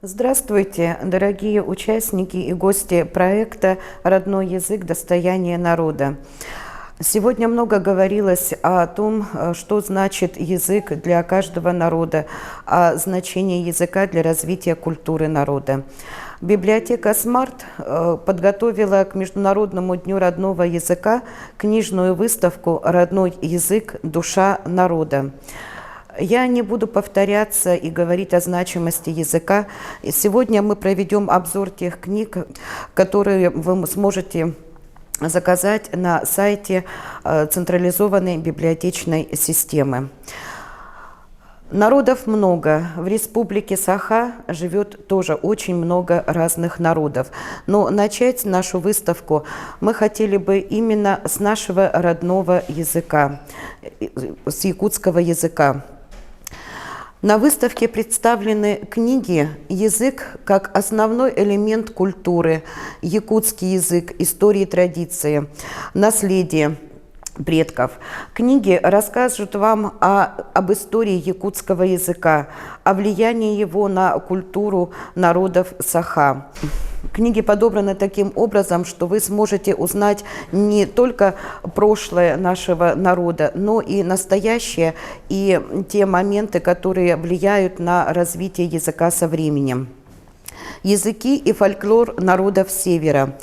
Здравствуйте, дорогие участники и гости проекта «Родной язык. Достояние народа». Сегодня много говорилось о том, что значит язык для каждого народа, о значении языка для развития культуры народа. Библиотека «Смарт» подготовила к Международному дню родного языка книжную выставку «Родной язык. Душа народа». Я не буду повторяться и говорить о значимости языка. Сегодня мы проведем обзор тех книг, которые вы сможете заказать на сайте централизованной библиотечной системы. Народов много. В республике Саха живет тоже очень много разных народов. Но начать нашу выставку мы хотели бы именно с нашего родного языка, с якутского языка. На выставке представлены книги «Язык как основной элемент культуры», «Якутский язык. Истории и традиции», «Наследие предков». Книги расскажут вам об истории якутского языка, о влиянии его на культуру народов Саха. Книги подобраны таким образом, что вы сможете узнать не только прошлое нашего народа, но и настоящее, и те моменты, которые влияют на развитие языка со временем. Языки и фольклор народов Севера.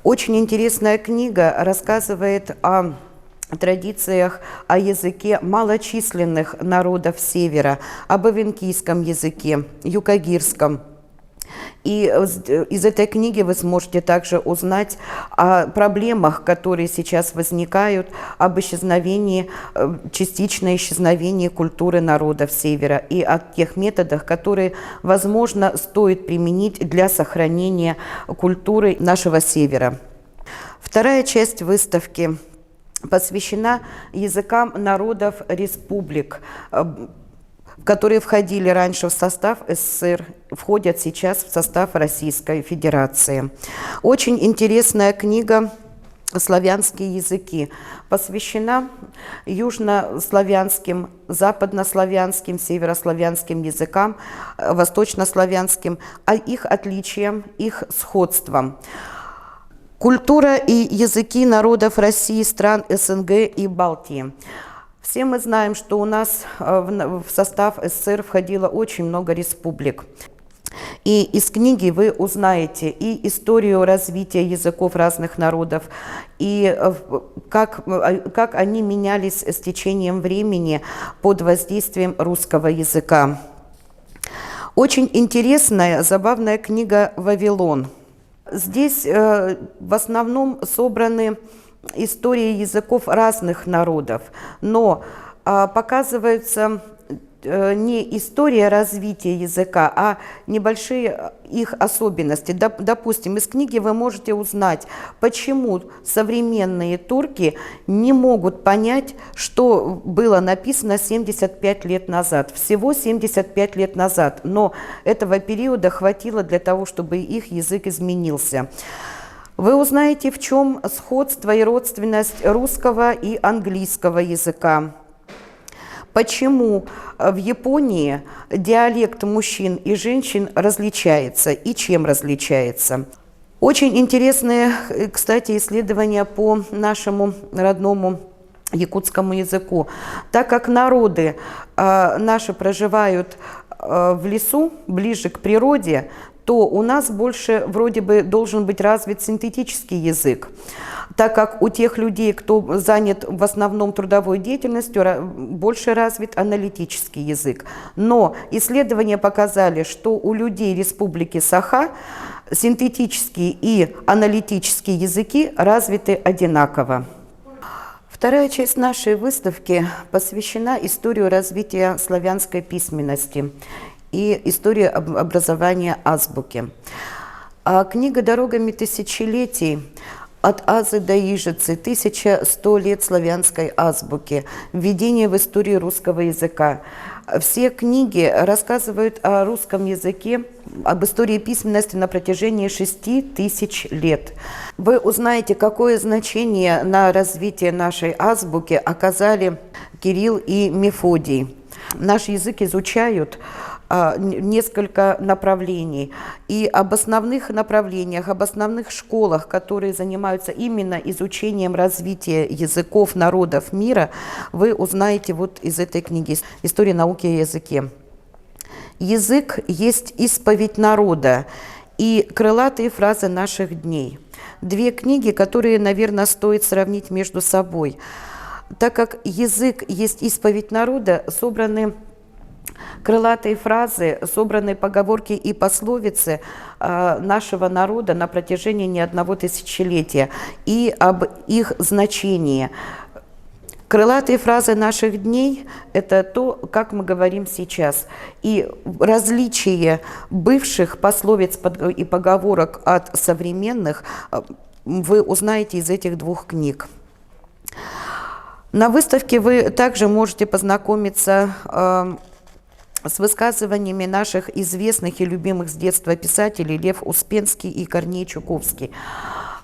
Очень интересная книга рассказывает о традициях, о языке малочисленных народов Севера, об эвенкийском языке, юкагирском. И из этой книги вы сможете также узнать о проблемах, которые сейчас возникают, об исчезновении, частичном исчезновении культуры народов Севера и о тех методах, которые, возможно, стоит применить для сохранения культуры нашего Севера. Вторая часть выставки посвящена языкам народов республик, которые входили раньше в состав СССР, входят сейчас в состав Российской Федерации. Очень интересная книга «Славянские языки» посвящена южнославянским, западнославянским, северославянским языкам, восточнославянским, а их отличиям, их сходствам. Культура и языки народов России, стран СНГ и Балтии. Все мы знаем, что у нас в состав СССР входило очень много республик. И из книги вы узнаете и историю развития языков разных народов, и как они менялись с течением времени под воздействием русского языка. Очень интересная, забавная книга «Вавилон». Здесь в основном собраны истории языков разных народов, но показывается не история развития языка, а небольшие их особенности. Допустим, из книги вы можете узнать, почему современные турки не могут понять, что было написано 75 лет назад. Всего 75 лет назад, но этого периода хватило для того, чтобы их язык изменился. Вы узнаете, в чем сходство и родственность русского и английского языка. Почему в Японии диалект мужчин и женщин различается и чем различается. Очень интересные, кстати, исследования по нашему родному якутскому языку. Так как народы наши проживают в лесу, ближе к природе, то у нас больше вроде бы должен быть развит синтетический язык, так как у тех людей, кто занят в основном трудовой деятельностью, больше развит аналитический язык. Но исследования показали, что у людей Республики Саха синтетические и аналитические языки развиты одинаково. Вторая часть нашей выставки посвящена истории развития славянской письменности и истории образования азбуки. Книга «Дорогами тысячелетий. От Азы до Ижицы. 1100 лет славянской азбуки. Введение в историю русского языка». Все книги рассказывают о русском языке, об истории письменности на протяжении 6000 лет. Вы узнаете, какое значение на развитие нашей азбуки оказали Кирилл и Мефодий. Наш язык изучают несколько направлений. И об основных направлениях, об основных школах, которые занимаются именно изучением развития языков народов мира, вы узнаете вот из этой книги «История науки о языке». Язык есть исповедь народа и крылатые фразы наших дней. Две книги, которые, наверное, стоит сравнить между собой. Так как язык есть исповедь народа, собраны крылатые фразы, собраны поговорки и пословицы нашего народа на протяжении не одного тысячелетия и об их значении. Крылатые фразы наших дней – это то, как мы говорим сейчас. И различие бывших пословиц и поговорок от современных вы узнаете из этих двух книг. На выставке вы также можете познакомиться с высказываниями наших известных и любимых с детства писателей Лев Успенский и Корней Чуковский.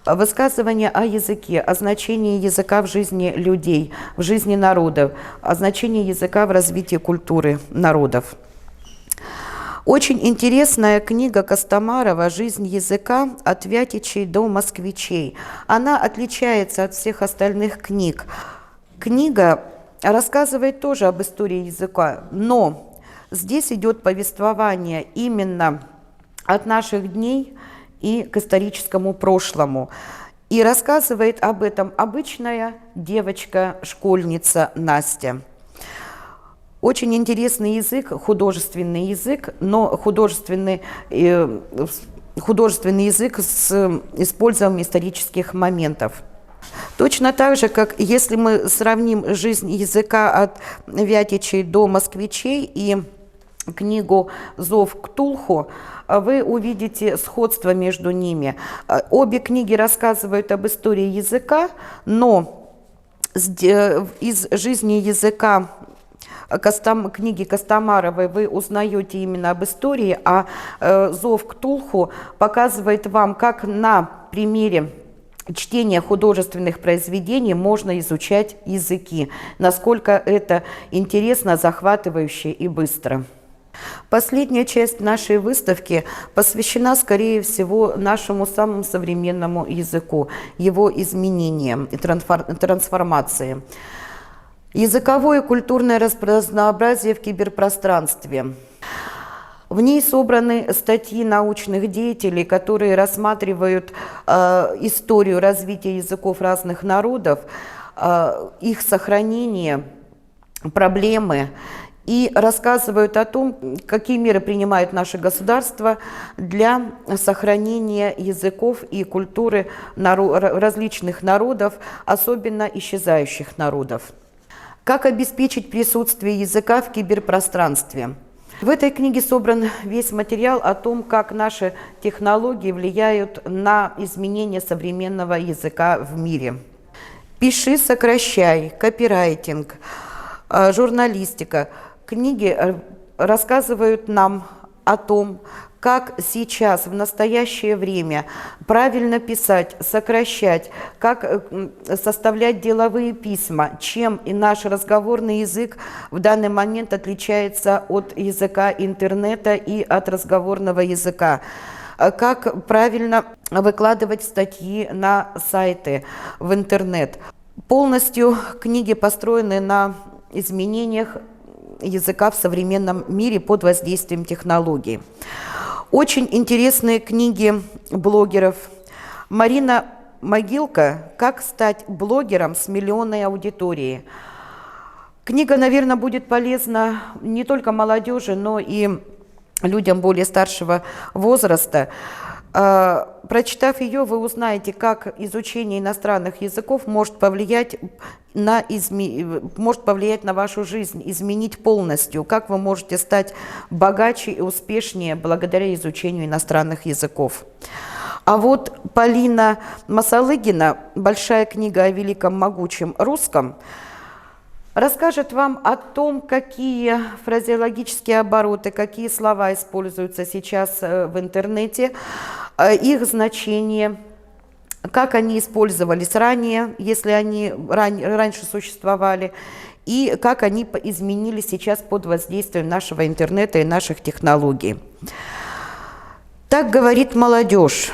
Высказывания о языке, о значении языка в жизни людей, в жизни народов, о значении языка в развитии культуры народов. Очень интересная книга Костомарова «Жизнь языка от Вятичей до москвичей». Она отличается от всех остальных книг. Книга рассказывает тоже об истории языка, но здесь идет повествование именно от наших дней и к историческому прошлому. И рассказывает об этом обычная девочка-школьница Настя. Очень интересный язык, художественный язык, но художественный язык с использованием исторических моментов. Точно так же, как если мы сравним жизнь языка от Вятичей до москвичей и книгу «Зов Ктулху», вы увидите сходство между ними. Обе книги рассказывают об истории языка, но из жизни языка книги Костомаровой вы узнаете именно об истории, а «Зов Ктулху» показывает вам, как на примере чтения художественных произведений можно изучать языки, насколько это интересно, захватывающе и быстро. Последняя часть нашей выставки посвящена, скорее всего, нашему самому современному языку, его изменениям и трансформации. Языковое и культурное разнообразие в киберпространстве. В ней собраны статьи научных деятелей, которые рассматривают историю развития языков разных народов, их сохранение, проблемы, и рассказывают о том, какие меры принимает наше государство для сохранения языков и культуры различных народов, особенно исчезающих народов. Как обеспечить присутствие языка в киберпространстве? В этой книге собран весь материал о том, как наши технологии влияют на изменение современного языка в мире. «Пиши, сокращай», копирайтинг, журналистика. Книги рассказывают нам о том, как сейчас, в настоящее время, правильно писать, сокращать, как составлять деловые письма, чем и наш разговорный язык в данный момент отличается от языка интернета и от разговорного языка, как правильно выкладывать статьи на сайты в интернет. Полностью книги построены на изменениях языка в современном мире под воздействием технологий. Очень интересные книги блогеров. Марина Могилка «Как стать блогером с миллионной аудиторией». Книга, наверное, будет полезна не только молодежи, но и людям более старшего возраста. Прочитав ее, вы узнаете, как изучение иностранных языков может повлиять на вашу жизнь, изменить полностью, как вы можете стать богаче и успешнее благодаря изучению иностранных языков. А вот Полина Масалыгина «Большая книга о великом могучем русском» расскажет вам о том, какие фразеологические обороты, какие слова используются сейчас в интернете, их значение, как они использовались ранее, если они раньше существовали, и как они изменились сейчас под воздействием нашего интернета и наших технологий. Так говорит молодежь.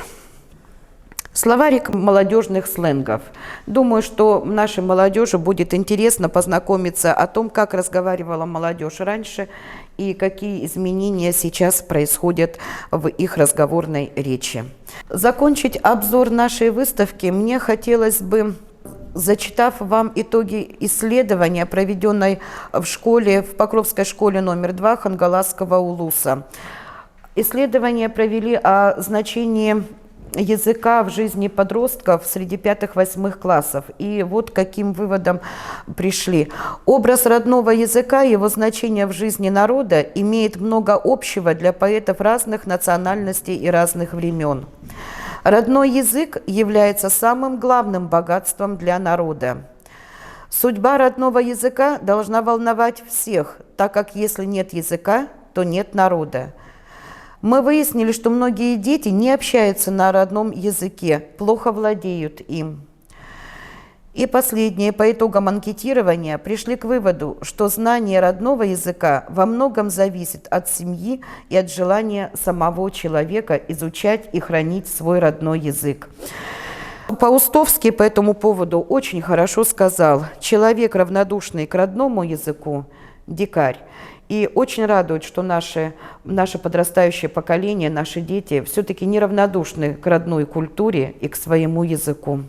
Словарик молодежных сленгов. Думаю, что нашей молодежи будет интересно познакомиться о том, как разговаривала молодежь раньше и какие изменения сейчас происходят в их разговорной речи. Закончить обзор нашей выставки мне хотелось бы, зачитав вам итоги исследования, проведенной в школе, в Покровской школе номер 2 Хангаласского улуса. Исследования провели о значении языка в жизни подростков среди 5-8 классов. И вот к каким выводам пришли. Образ родного языка и его значение в жизни народа имеет много общего для поэтов разных национальностей и разных времен. Родной язык является самым главным богатством для народа. Судьба родного языка должна волновать всех, так как если нет языка, то нет народа. Мы выяснили, что многие дети не общаются на родном языке, плохо владеют им. И последнее, по итогам анкетирования пришли к выводу, что знание родного языка во многом зависит от семьи и от желания самого человека изучать и хранить свой родной язык. Паустовский по этому поводу очень хорошо сказал: «Человек, равнодушный к родному языку, дикарь». И очень радует, что наше подрастающее поколение, наши дети все-таки неравнодушны к родной культуре и к своему языку.